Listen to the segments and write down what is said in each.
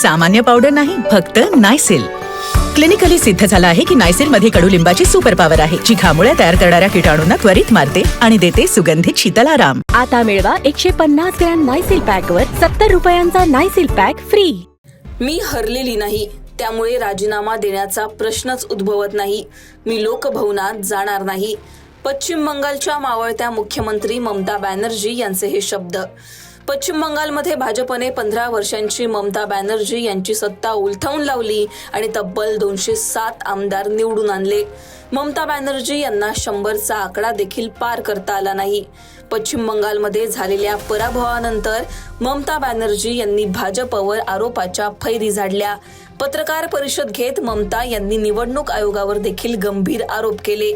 सामान्य पावडर नाही, फक्त नायसिल. क्लिनिकली सिद्ध झालं आहे की नायसिल मध्ये कडुलिंबाची सुपर पॉवर आहे, जी घामुळ्या तयार करणाऱ्या किटाणूंना त्वरित मारते आणि देते सुगंधित शीतल आराम. आता मिळवा 150 ग्रॅम नायसिल पॅक वर 70 रुपयांचा नायसिल पॅक फ्री. मी हरलेली नाही, त्यामुळे राजीनामा देण्याचा प्रश्नच उद्भवत नाही. मी लोकभवनात जाणार नाही. पश्चिम बंगालच्या मावळत्या मुख्यमंत्री ममता बॅनर्जी यांचे हे शब्द. पश्चिम बंगालमध्ये भाजपने 15 वर्षांची ममता बॅनर्जी यांची सत्ता उलथवून लावली आणि तब्बल 207 आमदार निवडून आणले. ममता बॅनर्जी यांना 100चा आकडा देखील पार करता आला नाही. पश्चिम बंगालमध्ये झालेल्या पराभवानंतर ममता बॅनर्जी यांनी भाजपवर आरोपाच्या फैरी झाडल्या. पत्रकार परिषद घेत ममता यांनी निवडणूक आयोगावर देखील गंभीर आरोप केले.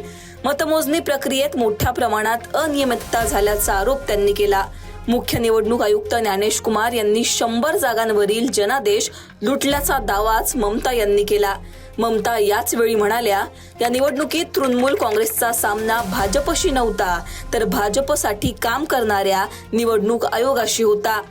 मतमोजणी प्रक्रियेत मोठ्या प्रमाणात अनियमितता झाल्याचा आरोप त्यांनी केला. मुख्य निवडणूक आयुक्त ज्ञानेश कुमार यांनी 100 जागांवरील जनादेश लुटल्याचा दावाच ममता यांनी केला. ममता याच वेळी म्हणाल्या, या निवडणुकीत तृणमूल काँग्रेसचा सामना भाजपशी नव्हता, तर भाजपसाठी काम करणाऱ्या निवडणूक आयोगाशी होता.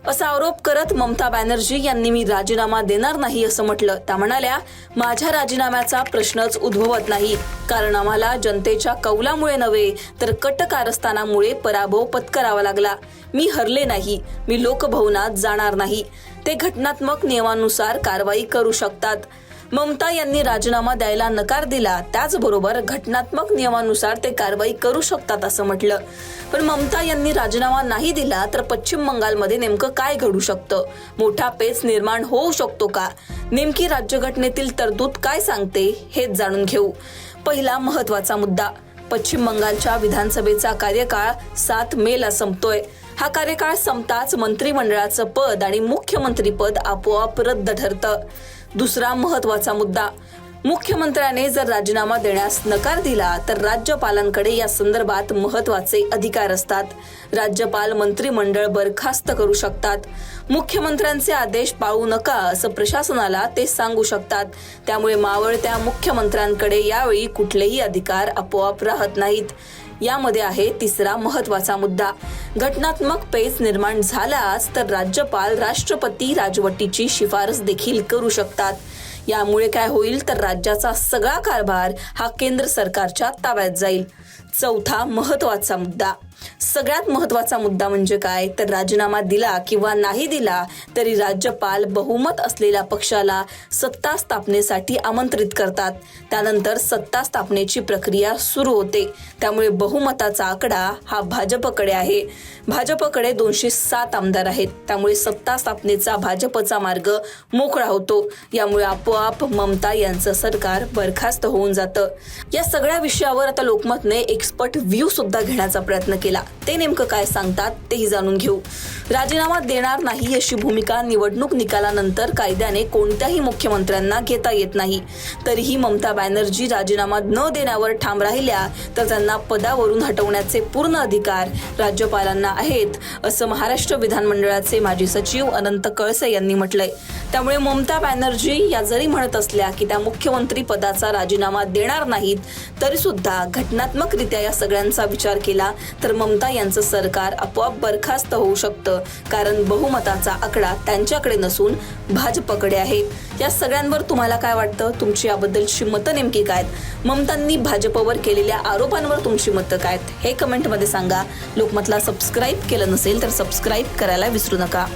असा आरोप करत ममता बॅनर्जी यांनी मी राजीनामा देणार नाही असं म्हटलं. त्या म्हणाल्या, माझ्या राजीनाम्याचा प्रश्नच उद्भवत नाही, कारण आम्हाला जनतेच्या कौलामुळे नव्हे तर कट कारस्थानामुळे पराभव पत्करावा लागला. मी हरले नाही. मी लोकभवनात जाणार नाही. ते घटनात्मक नियमानुसार कारवाई करू शकतात. ममता यांनी राजीनामा द्यायला नकार दिला, त्याचबरोबर घटनात्मक नियमानुसार ते कारवाई करू शकतात असं म्हटलं. पण ममता यांनी राजीनामा नाही दिला तर पश्चिम बंगालमध्ये नेमकं काय घडू शकतं? मोठा पेच निर्माण होऊ शकतो का? नेमकी राज्यघटनेतील तरतूद काय सांगते हेच जाणून घेऊ. पहिला महत्वाचा मुद्दा, पश्चिम बंगालच्या विधानसभेचा कार्यकाळ 7 मेला संपतोय. हा कार्यकाळ संपताच मंत्रिमंडळाचं पद आणि मुख्यमंत्रीपद आपोआप रद्द ठरतं. दुसरा महत्वाचा मुद्दा, मुख्यमंत्र्याने जर राजीनामा देण्यास नकार दिला तर राज्यपालांकडे या संदर्भात महत्वाचे अधिकार असतात. राज्यपाल मंत्रिमंडळ बरखास्त करू शकतात. मुख्यमंत्र्यांचे आदेश पाळू नका असं प्रशासनाला ते सांगू शकतात. त्यामुळे मावळत्या मुख्यमंत्र्यांकडे यावेळी कुठलेही अधिकार आपोआप राहत नाहीत. यामध्ये आहे तिसरा महत्वाचा मुद्दा, घटनात्मक पेच निर्माण झालाच तर राज्यपाल राष्ट्रपती राजवटीची शिफारस देखील करू शकतात. यामुळे काय होईल तर राज्याचा सगळा कारभार हा केंद्र सरकारच्या ताब्यात जाईल. चौथा महत्वाचा मुद्दा, सगळ्यात महत्वाचा मुद्दा म्हणजे काय तर राजीनामा दिला किंवा नाही दिला तरी राज्यपाल बहुमत असलेल्या पक्षाला सत्ता स्थापनेसाठी आमंत्रित करतात. त्यानंतर सत्ता स्थापनेची प्रक्रिया सुरू होते. त्यामुळे बहुमताचा आकडा हा भाजपकडे आहे. भाजपकडे 207 आमदार आहेत. त्यामुळे सत्ता स्थापनेचा भाजपचा मार्ग मोकळा होतो. यामुळे आपोआप ममता यांचं सरकार बरखास्त होऊन जातं. या सगळ्या विषयावर आता लोकमतने एक्सपर्ट व्ह्यू सुद्धा घेण्याचा प्रयत्न केला. ते नेमकं काय सांगतात तेही जाणून घेऊ. राजीनामा देणार नाही अशी भूमिका निवडणूक निकालानंतर कायद्याने कोणत्याही मुख्यमंत्र्यांना घेता येत नाही. तरीही ममता बॅनर्जी राजीनामा न देण्यावर ठाम राहिल्या तर त्यांना पदावरून हटवण्याचे पूर्ण अधिकार राज्यपालांना आहेत, असं महाराष्ट्र विधानमंडळाचे माजी सचिव अनंत कळसे यांनी म्हटलंय. त्यामुळे ममता बॅनर्जी या जरी म्हणत असल्या की त्या मुख्यमंत्री पदाचा राजीनामा देणार नाहीत, तरी सुद्धा घटनात्मकरित्या या सगळ्यांचा विचार केला तर ममता यांचं सरकार आपोआप बरखास्त होऊ शकतं. कारण बहुमताचा आकडा त्यांच्याकडे नसून भाजपकडे आहे. या सगळ्यांवर तुम्हाला काय वाटतं? तुमची याबद्दलची मतं नेमकी काय? ममतांनी भाजपवर केलेल्या आरोपांवर तुमची मतं काय हे कमेंटमध्ये सांगा. लोकमतला सबस्क्राईब केलं नसेल तर सबस्क्राईब करायला विसरू नका.